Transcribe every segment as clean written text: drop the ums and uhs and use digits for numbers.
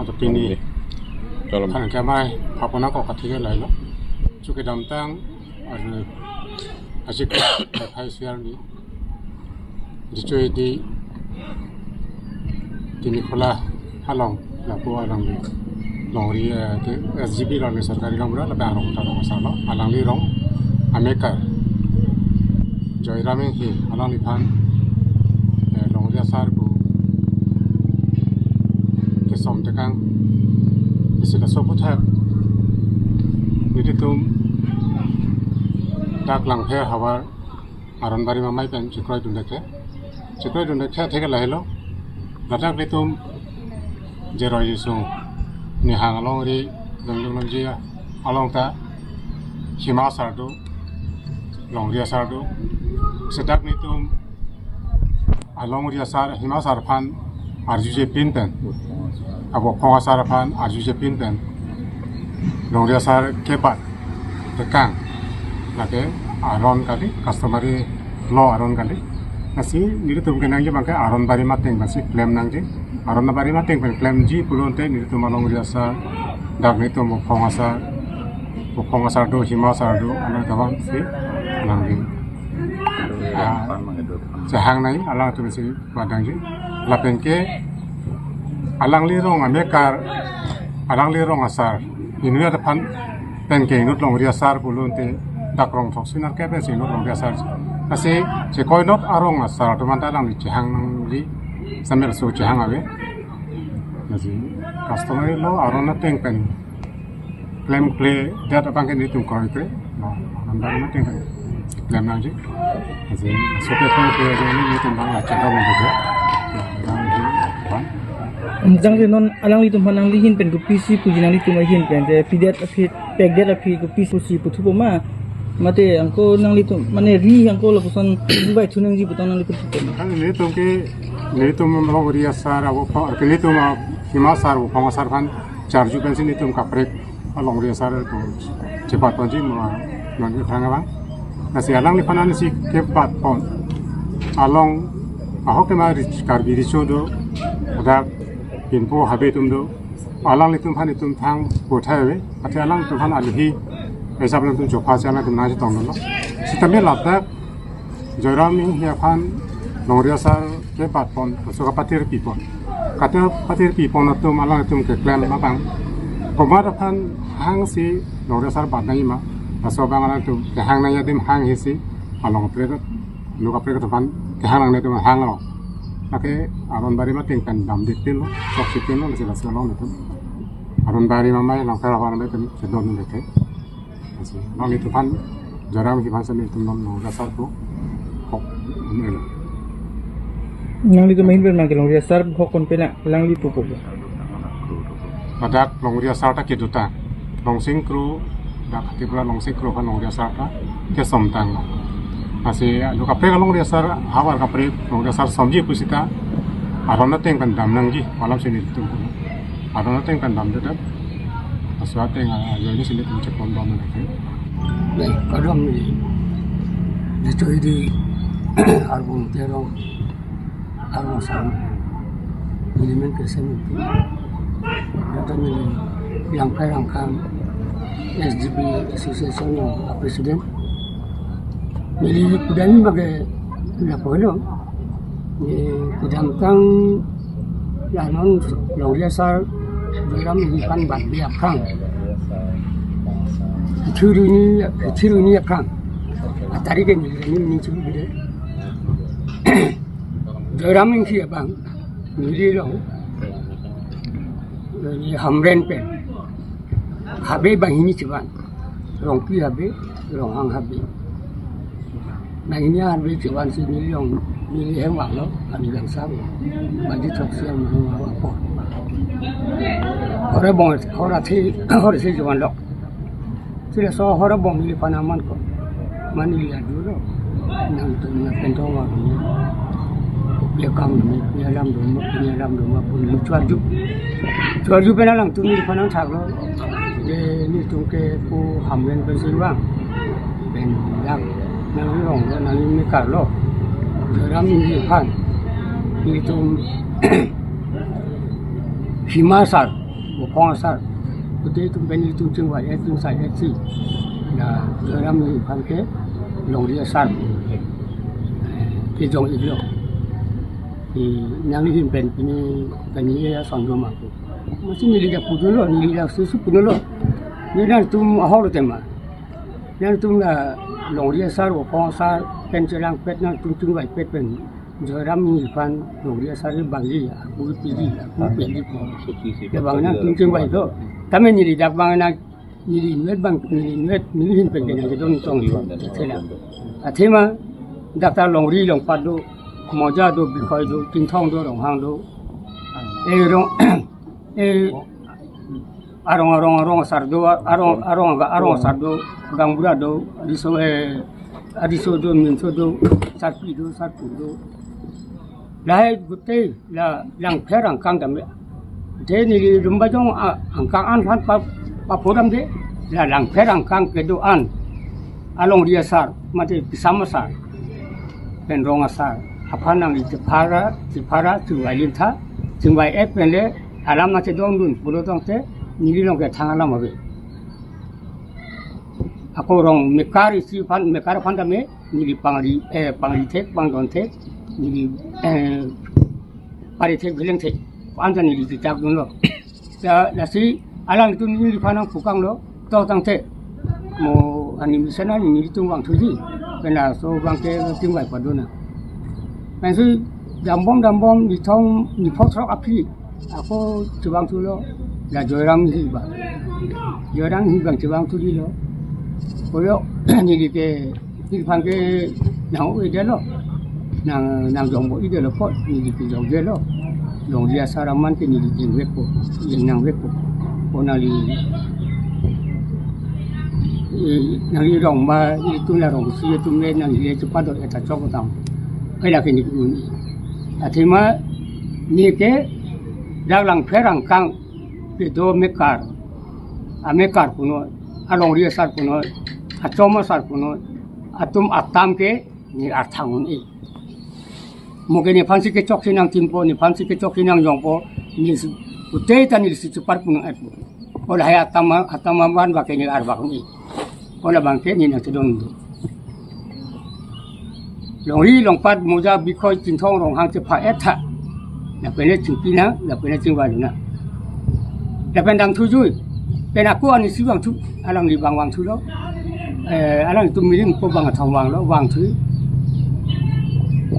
atau pini kan kemai apa nak kau katiga lain lo cukai damtang ada asyik hai siar ni dicuci di Nikola halong lapu alang ni lori ke SGB lah ni sarkari lamura lebih arong tak masalah alang ni rong Amerika joy rameng hi alang ni pan lori asar ku ke som tekang istilah sobut har jadi tu dak lang pher hawar aron bari mamai pen chikroi dundake thega lahelo ladak letum jeroi su ni hang along ri dong ji along ta hima sardu long ria sardu sedak letum along ria sar hima sar phan arjuje pin pen abo khonga sar phan arjuje pin pen long ria sar kepat tekang lagi aron kali customary law aron kali nasi niru tum kenang je bangkai aron bari mateng masih claim nang je aron na bari mateng pen claim ji pulon te niru tum along riasa dak ni tum khong asa do hima sa do ana kawan si nang ge sehang nai alang tu mesti padang je lapen ke alang li rong amekar alang li rong asar ini ada pan pen ke nut long riasa pulon te dakrong thok sinar ke besi no long biasa asi je koi not arong asar to manta lang chehang nang li samel so chehang ave nasi customer lo arong na teng pen claim play dat abang ke ni tum koi kre no anda na teng claim nang ji asi so pe ke ni tum bang la chaka mo de jang je non alang li tum hanang li hin pen ku PC pujinang li tum hin pen de pdat afit pegdat afit ku PC putu ma mate angko nang litu mane ri angko la pusan bai thunang ji putang nang litu kan ni tum long ria sar abo ke ni tum hima sar abo khong sar kan charju ben ni tum kapre long ria sar ko cepat panji ma nang ni thanga bang nasi alang ni panan si ke pat pon along ahok ke ma ri kar bi ri chodo ada pinpo habe tum do alang ni tum phan ni tum thang ko thawe ate alang tum phan ali hi ऐसा अपने तुम चौपा से आना तुम ना जितना होगा सितमे लाता जोरामी या फान नौरिया सार के बात पौन उसका पतेर पीपौन काटे पतेर पीपौन ना तुम अलांग तुम के क्लैम ना बांग कमार फान हांग सी नौरिया सार बात नहीं माँ असो बांग अलांग तुम के हांग नहीं यादिम हांग ही सी अलांग प्रेग लोग प्रेग तो फान के हांग नहीं तुम हांग लो ताकि आरोन बारी में टेंशन दाम दिखते लो चौक सिक्ते लो लेकिन लास्ट लो नहीं तुम आरोन बारी में मैं लंका रवाना में तुम चेदों में देते nong itu kan jarang di masa itu nong dasar tu kok ini loh nang li tu main ber nang long dasar hokon pena lang li pupu pada long dasar tak keduta long singkru dak kibra long singkru kan long dasar tak ke somtang masih lu kapre long dasar hawar kapre long dasar somji pusita arona teng kan dam nang ji malam sini itu arona teng kan dam tetap sesuatu yang jadi sini mencek bom lagi. Baik, kadang ni dicuci di album terong album sam elemen kesan itu. Datang ni yang perangkam SGB Association yang presiden. Jadi kudani bagai lapor ni kudantang lanon lauria sar dalam ikan bat biak kang, ciru ni kang, atari ke ni ciru bide. Dalam ini bang, ni lo, ni hamren pen, habe bang ini cuman, rongpi habe, ronghang habe. Nah ini habe cuman sini yang ni hewan lo, ani yang sama, bagi tersiam apa. Orang bong, orang sih cuma lok. Sudah so orang bong ni panaman ko, mani lihat dulu. Nang tu nak pentong orang ni, dia kang ni, dia lam rumah pun cuar ju pernah lang tu ni panang cak lo. Dia ni tu ke pu hamlen bersirwang, ben yak nang long lo nang ni kar lo. Dalam ni kan, ni tu himasar phong sar udah itu beni itu cengwai itu saya sih nah dalam ni panke long dia sar kijong iglo di nang ni ben ini ya sanggo maku masih ni dia pudu lo ni dia susu pudu lo ni nang tu mahal tema nang tu na long dia sar wo phong sar pen jelang pet nang tu cengwai pet pen dalam ni pan long dia sar bangli aku pilih aku pilih dia bang nang tu cengwai tu kami ni dak bang nang ni nuet bang ni nuet ni hin pen dia jadi tong li sela athema dak ta long ri long pat do moja do bi khoi do king thong do rong hang do rong arong sar do arong sar do gambura do adiso do min so do sarpi do sarpu do lai gutte la lang pherang kang dam de ni rumba jong angkang an phan pa podam de la lang pherang kang ke do an along dia sar mate sama sar pen rong sar apa nang di para tu alin tha jingwai ep pen le alam na che dong dun pulo tong te ni long ke thang alam abe ako rong mekari si pan mekar pan da me ni pangri tek pang don tek ni pari tek bileng tek an da ni di tak dun lo la si alang tu ni panang pukang lo to tang te mo ani misana ni tu wang thu ji pen la so bang ke jingwai pa do na men si dambom di thong ni phok throk api ako chubang thu lo la joram hi ba joram hi bang chubang thu di lo koyo ni di ke ni phang ke nang we de lo nang jong bo i de lo phot ni di ke jong de lo long dia saraman ke ni di jing we ko jing nang we ko ona li nang li rong ma i tu la rong si tu me nang li chu pa do eta chok tang ai la ke ni ku ni athima ni ke dalang pherang kang ke do mekar amekar kuno along ria sar kuno achoma sar kuno atum atam ke ni arthangun e moge ni phansi ke chok sinang timpo ni phansi ke chok sinang jongpo ni utei tan ni si chupar kuno at ola hay atama ban ba ke ni arba ni ola bangke ni na chedon long ri long pat moja bikhoi chin thong rong hang che pha etha la pene chingpi na la pene chingwa na la pen dang thu jui pen aku ani si wang thu alang li bang wang thu lo alang tu mirin ko bang thong wang lo wang thu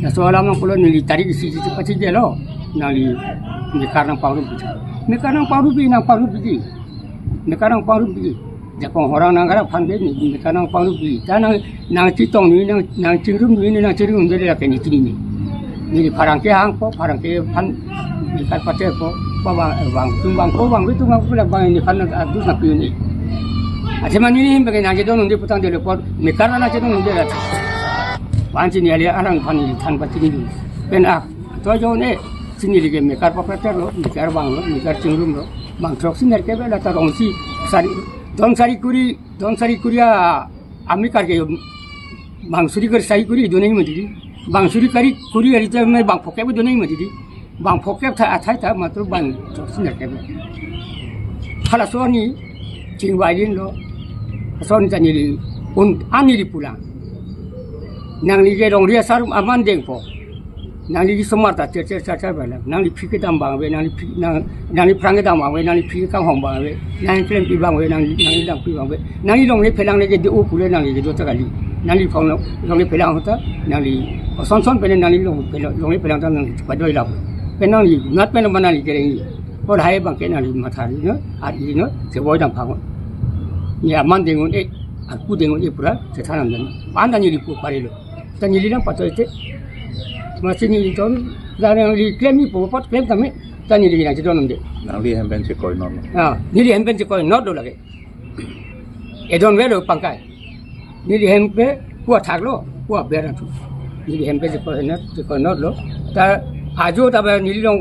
la so alam ko lo ni tari si pati de lo na li ni karang pauru bi na karang pauru bi Japong orang nangara pandai ni karang pauru bi tanang nang citong ni nang cirum ni nang cirum de la ken ni ni parang ke hang po parang ke pan ni kan pate po pa bang tumbang ko bang ni kan adu na pi ni athema ni bagi na je don ndi putang de po ni karana je don ndi la wanci ni ali arang pan ni than pa ni pen a to jo ne sini lige me kar pa pate lo ni kar bang lo ni kar cirum lo bang trok siner ke bela ta rong si don sari kuria ami kar ke bang suri kar sai kuri do nei mati bang suri kari kuri ari ta me bang phokep do nei mati bang phokep tha athai ta matru bang siner ke hala soni chingwai lin lo soni tani li un ani li pulang nang li ge rong ria sarum aman deng po nang li somarta cer bala nang li phike dam bang we nang li prang dam bang we nang li phike kang hong bang we nang li klem pi bang we nang li dam pi bang we nang li long le phelang le ge de o pule nang li ge do ta ga li nang li phong long le phelang hota nang li son pe nang li long le phelang ta nang pa doi la pe nang li ngat pe nang li ge ri ko hai bang ke nang li ma tha ri no a ri no se boy dam phang ni aman deng un e a ku deng un e pura se tha nam dan pan dan ni li pu pa ri lo ta ni li dam pa to te masih ni ton dan li claim ni po pot claim kami tan ni li na jidon nde nang li hemben se koi non ni li hemben se koi not do lage e don we lo pangkai ni li hempe kuat thak lo kuat beran tu ni li hemben se koi not lo ta ajo ta ba ni li long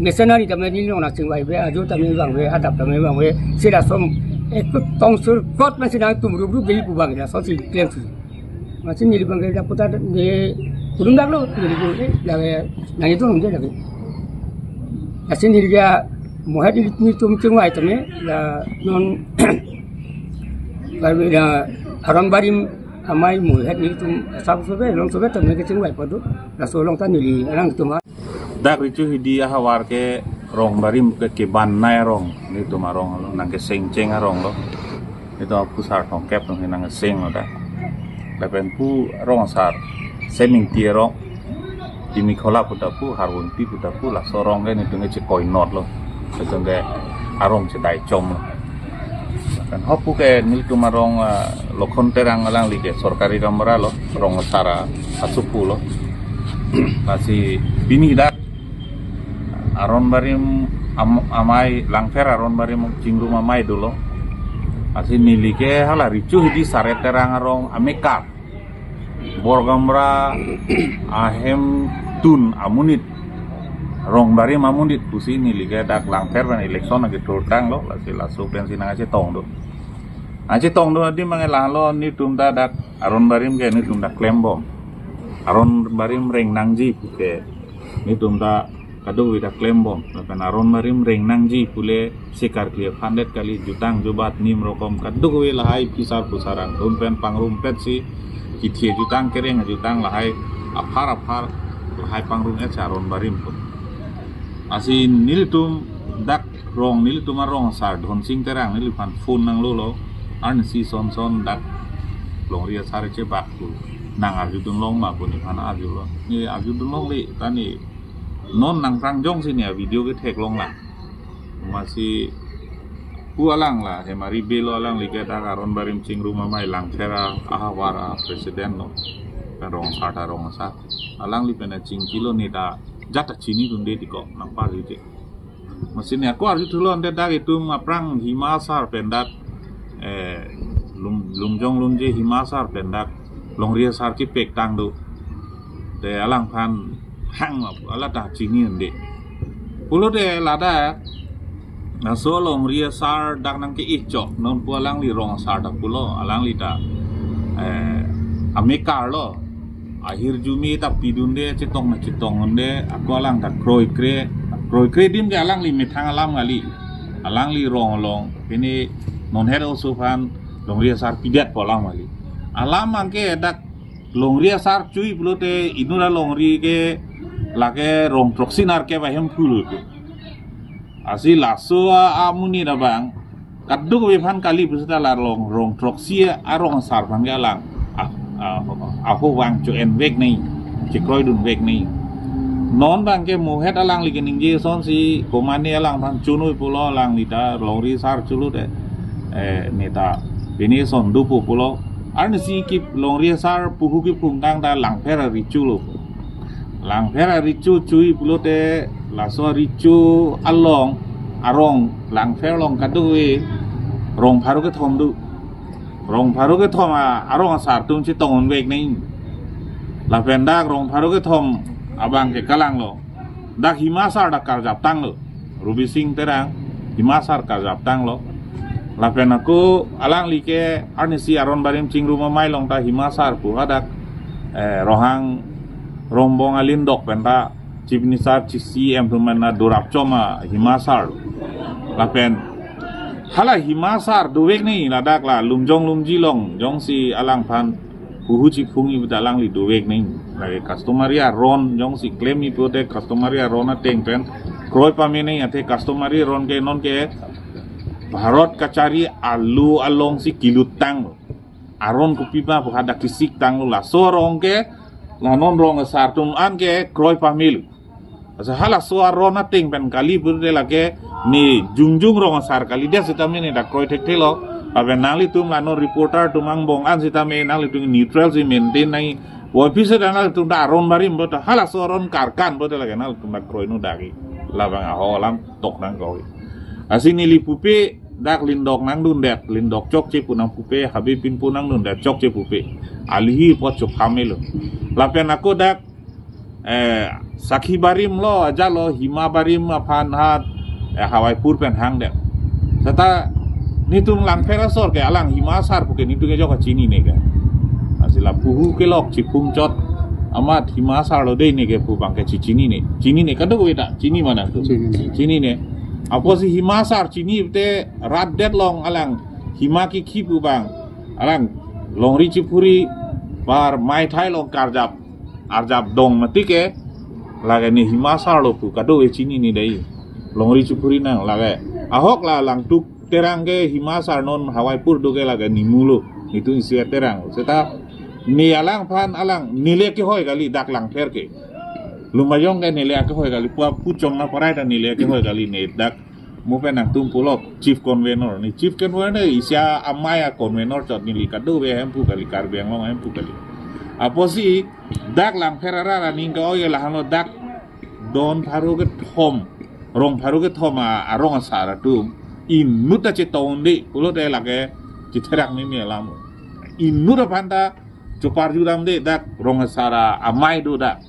mercenary ta ni long na sing wai be ajo ta me bang we adap ta me bang we sila som ek tong sur kot ma sina tum ru ru be pu bang la so si claim tu masih ni li bang ga puta de kurung dak lo jadi tu lagi nang itu nunggu lagi. Asin diri dia muhat ni tum cengwai tame la non baru dah orang barim amai muhat ni tum sab sobe long sobe tame ke cengwai padu la solong tan ni orang tu ma dak ricu hidi ahawar ke rong barim ke ban nai rong ni tu marong lo nang ke seng ceng rong lo itu aku sar tong kep tong nang seng lo dak lepen pu rong sar seming tie rong dimi khola putapu harun pi putapu la sorong ke ni tu nge koi not lo itu nge arong cedai com lo kan hopu ke ni tu marong lokon terang alang lige sorkari ramra lo rong sara asupu lo masih bini dak aron barim amai langfer aron barim cingrum amai dulu masih nilike hala ricu di saret terang arong ameka borgamra ahem tun amunit rong barim amunit pusi nilike dak langfer dan election lagi turtang lo masih lasu pensi nang aja tong do aja tong do di mangelah lo ni tumda dak aron barim ke ni tumda klembom aron barim reng nangji puke ni tumda kado wida klembom kan aron barim reng nangji pule sekar klia pandet kali jutang jubat nim rokom kado we lahai pisar pusaran rumpen pangrumpet si kitie jutang kereng jutang lahai apar lahai pangrum aron barim pun asin nilitum dak rong nilitum arong sar don sing terang nilipan fun nang lolo an si son dak long ria sare cebak tu nang arjudung long ma pun mana arju lo ni arjudung long li tani non nang rangjong sini ya video ke tek long lah masih alang lah hemari belo alang liga dak aron barim cing rumah mai lang tera ahawara presiden no kan rong sata rong sa alang li pena cing kilo ni da jata cini dunde di kok nampak gitu mesinnya aku harus dulu ande dak itu maprang himasar pendat lumjong lumje himasar pendat long ria sar ki pek tang do de alang pan hang ala ta cini ande pulo de lada na so long ria sar dak nang ki ichok non pu alang li rong sar dak pulo alang li da amekar lo akhir jumi tak pidunde cetong onde aku alang tak kroi kre dim ke alang li metang alam kali alang li rong ini non hero sufan long ria sar pidat polang kali alam angke dak long ria sar cui pulote inura long ri ke lake rong proxinar ke bahem pulu tu asi laso amuni da bang kaduk bevan kali beserta la rong proxy arong sar bang alang aku wang cuen wek nih cikroi dun wek nih non bang ke muhet alang lagi ningji son si komani alang bang cunui pulo alang lida lori sar culu de neta ini son dupu pulo arni si kip lori sar puhu kip pungkang da lang pera ricu lo lang pera ricu cui pulo de laso ricu along arong lang pera long kadui rong paru ke thom du rong paru ke thom arong sar tum ci tongon wek ning la pendak rong paru ke thom abang ke kalang lo dak himasar dak karjap tang lo rubi sing terang himasar karjap tang lo la penaku alang like arnisi aron barim cing rumah mai long ta himasar pu hadak rohang rombong alindok penta cipnisar cisi em tumana dorap coma himasar la pen hala himasar duwek ni ladak la lumjong lumjilong jong si alang pan puhu cipungi bedalang li duwek ni lagi customaria ron jong si klaim ni pote customaria ron ateng pen kroi pamene ate customaria ron ke non ke Bharot kacari alu along si kilut tang aron kupipa ada kisik tang la sorong ke la non rong sartum an ke kroi pamil asa hala so aron ateng pen kali burde lage ni jungjung rong sar kali dia sitame ni da kroi tek telo abe nali tum la no reporter tumang bong an sitame nali tum neutral si maintain nai wo bisa danal tum da aron barim bota hala so aron karkan bota lage nal tum da kroi nu dagi labang aholam tok nang koi asini lipupe dak lindok nang dun det lindok cok ce punang pupe habibin punang dun det cok ce pupe alihi pot cok hamelo lapen aku dak sakhi barim lo aja lo hima barim aphan hat hawai pur pen hang det serta nitung lang perasor ke alang himasar puke nitung jo ka cini ne ke asila puhu ke lok cipung cot amat himasar lo dei ne ke pu bang ke cini ne kado weda cini mana tu cini ne Apa si himasar cini te radet long alang himaki kipu bang alang long rici puri bar mai thai long karjap arjap dong matike lage ni himasar lo pu kado e cini ni dai long rici puri nang lage ahok la lang tuk terang ke himasar non hawai pur do ke lage ni mulu itu isi terang seta ni alang pan alang nile ke hoy kali dak lang fer ke lumayong ke nile ke hoy kali pucong na parai dan nile ke hoy kali ne dak mo pe nang tum pulok chief convenor ni chief convenor isya amaya convenor chot nili kadu be hem pu kali kar beng long hem pu kali apo si dak lang ferara ning ko ye la hano dak don paru ke thom rong paru ke thoma arong asara tum in nuta che tonde pulo de lage citerak ni lam in nuta panda chopar judam de dak rong asara amai do dak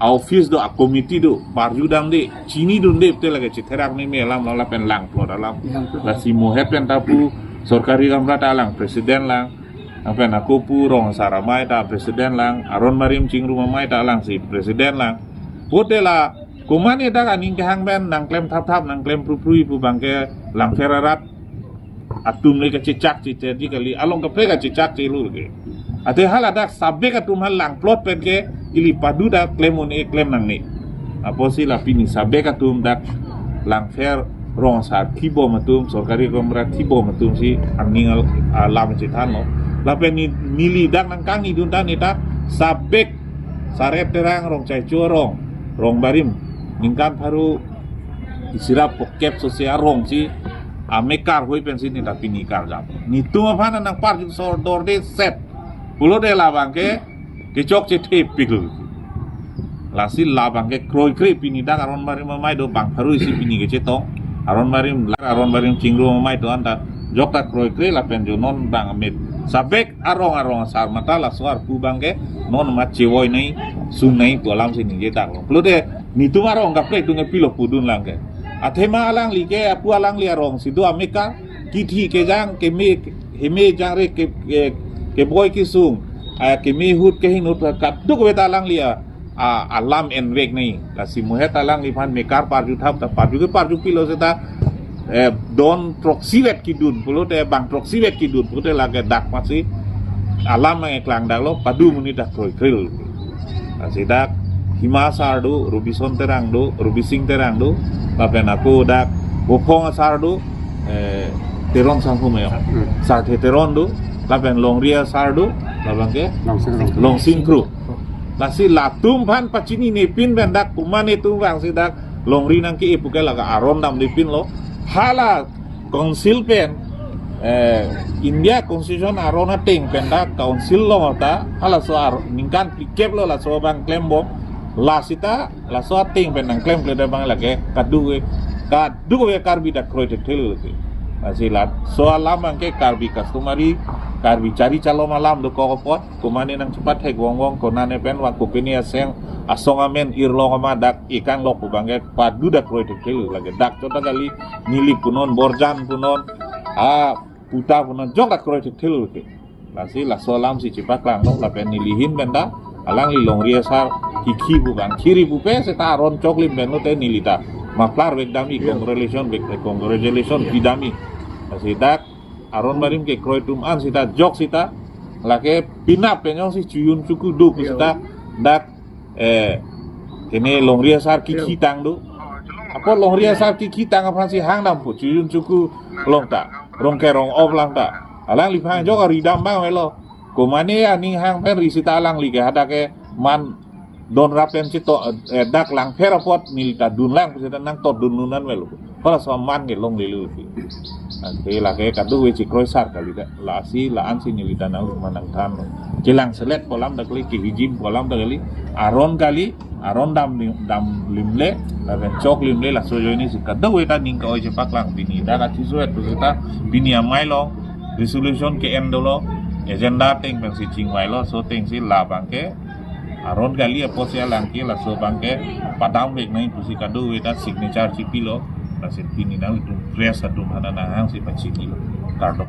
office do a committee do parjudam de chini do de te lage citerak ni lam la pen lang plot alam la si mohet pen tapu sorkari gamra ta lang presiden lang apa aku pu rong asara mai ta presiden lang aron marim cingru mai ta lang si presiden lang putela kumani dak aning ke hang ben nang klem thap nang klem prui pu bangke lang ferarat atum le ke cicak cicedi kali along ke pre ke cicak cilu ke ate hal ada sabbe ka tum hal lang plot pen ke ili padu da klemon e klem nang ni apo si la pini sabbe ka tum dak lang fer rong sa tibo matum sorkari komra tibo matum si aningal alam citan no la pen ni nili dak nang kangi dun tan eta sabek saret terang rong cai corong rong barim ningkan baru isirap pokep sosial rong si amekar hoi pensi ni tapi nikar jam ni tu apa nang parjun sor dor de set pulo de labang ke kecok cete pikul lasi labang ke kroi krip pini dak aron marim mai do bang baru isi pini ke cetong aron marim cingru mai do anda jok tak kroi krip la penjonon bang amit sabek arong sar mata la suar pu bang ke non mat cewoi nai sunai pualam sini ke dak pulo de ni tu marong ka plek tu nge pilo pudun lang ke athema alang li ke apu alang li arong sido ameka kiti ke jang ke me heme jang re ke boy ki sung ke me hut ke hinut ka duk weta alang li alam en wek nei la si muhet alang li pan mekar parju thap ta parju pilo seta don proxivet kidun pulo te bang proxivet kidun pulo te lage dak masih alam nge klang dak lo padu muni dak kroi kril asidak himasar do rubison terang do rubising terang do lapen aku dak bopong asar do teron sangku meo sar teron do lapen longria sar do lapen ke long singkru lasi latum pan pacini nepin bendak kumane tu bang sidak longri nang ki ipuke laga aron dam nepin lo hala konsil pen India constitution arona ting pendak council lo ta hala soar ningkan pikep lo la so bang klembom lasita la so ting penang klem kleda bang lage kadu karbi da kroite tel ke asilat so alam ke karbi customary karbi cari calo malam do ko pot kumane nang cepat hek wong konane pen wa kupini aseng asongamen irlo ma dak ikan lok bangke padu da kroite tel lage dak tota kali nili punon borjan punon puta punon jok da kroite tel ke lasi la so alam si cepat lang no la pen nilihin benda alang li long riasar kiki bukan kiri bupe seta ron coklim beno te nilita maplar wek dami congratulation bidami sidak aron barim ke kroitum an sita jok sita lake pinap penyong si cuyun suku du sita dak kene long riasar kiki tang du apa long riasar kiki tang apa si hang dam pu cuyun suku long ta rong kerong of lang ta alang li phang jok ridam bang welo kumane ani hang pen risita alang li ke hada ke man don rapen cito dak lang perapot milita dun lang pusita nang tot dununan welo pala so man ke long lilu fi ante la ke kadu we ci kroisar kali da la si la an si milita nang manang tan kilang selet polam dak li ki hijim polam dak li aron dam limle la ben chok limle la so joini si kadu we ta ning ko je paklang bini da ka ci suet pusita bini amai long resolution ke endolo agenda ting bang si cingwai lo so ting si la bangke aron kali apa sia langki la so bangke padam wek nai pusi kado weda signature cipilo la se pini na itu dress adu mana na hang si pacini lo kardo